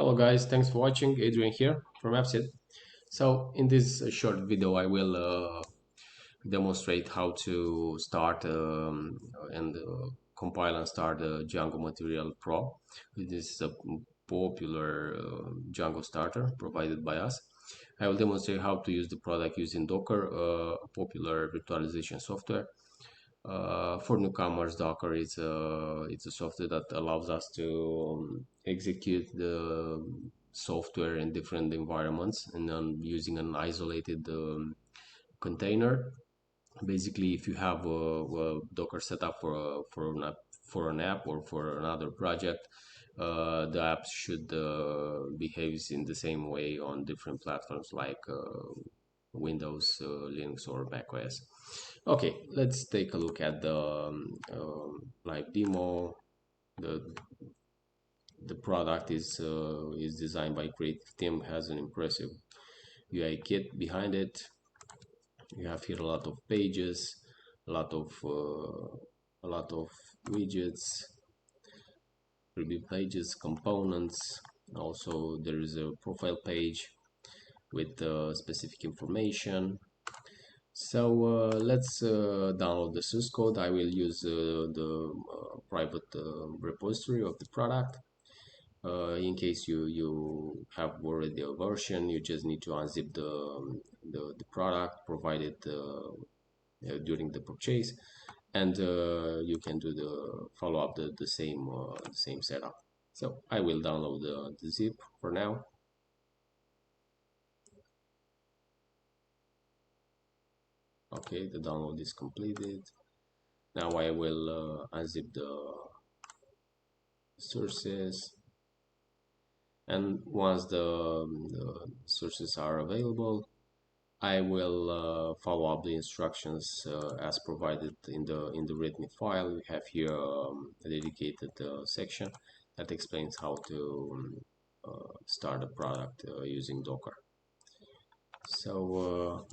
Hello guys, thanks for watching. Adrian here from AppSeed. So in this short video I will demonstrate how to start and compile and start Django Material Pro. It is a popular Django starter provided by us. I will demonstrate how to use the product using Docker, a popular virtualization software. For newcomers, Docker is it's a software that allows us to execute the software in different environments and using an isolated container. Basically, if you have a Docker setup for an app or for another project, the app should behaves in the same way on different platforms like Windows, Linux, or macOS. Okay, let's take a look at the live demo. The the product is designed by Creative Team, has an impressive UI kit behind it. You have here a lot of pages, a lot of widgets, preview pages, components. Also, there is a profile page with specific information. So let's download the source code. I will use the private repository of the product. In case you have already a version, you just need to unzip the product provided during the purchase, and you can do the follow up the same setup. So I will download the zip for now. Okay, the download is completed. Now I will unzip the sources, and once the sources are available, I will follow up the instructions as provided in the README file. We have here a dedicated section that explains how to start a product using Docker. So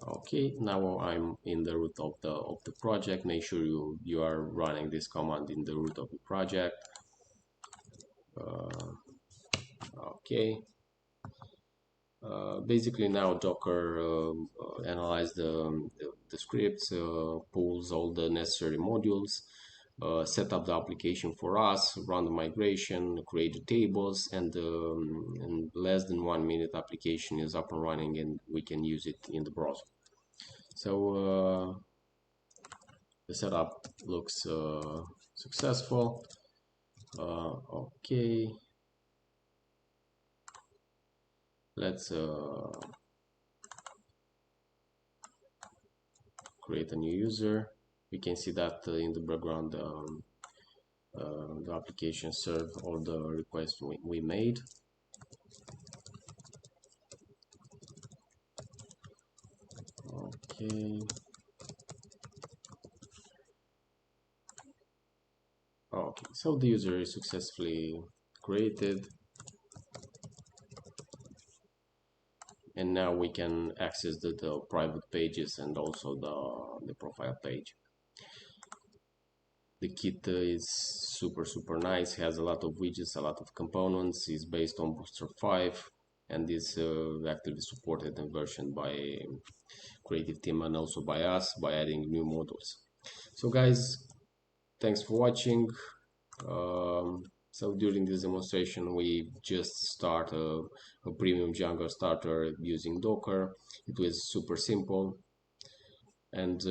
okay, now I'm in the root of the project. Make sure you are running this command in the root of the project. Okay. Basically now Docker analyze the scripts, pulls all the necessary modules, set up the application for us, run the migration, create the tables, and in less than 1 minute application is up and running and we can use it in the browser. So the setup looks successful. Okay, let's create a new user. We can see that in the background the application served all the requests we made. Okay. Okay, so the user is successfully created, and now we can access the private pages and also the profile page. The kit is super nice, has a lot of widgets, a lot of components, is based on Bootstrap 5 and is actively supported and versioned by Creative Team and also by us by adding new modules. So guys, thanks for watching. So during this demonstration we just start a premium Django starter using Docker. It was super simple, and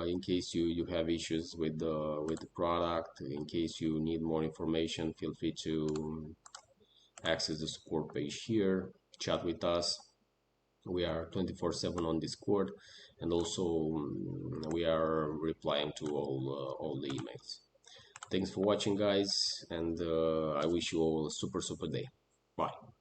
in case you have issues with the product, in case you need more information, feel free to access the support page here, chat with us. We are 24/7 on Discord, and also we are replying to all the emails. Thanks for watching guys, and I wish you all a super day. Bye.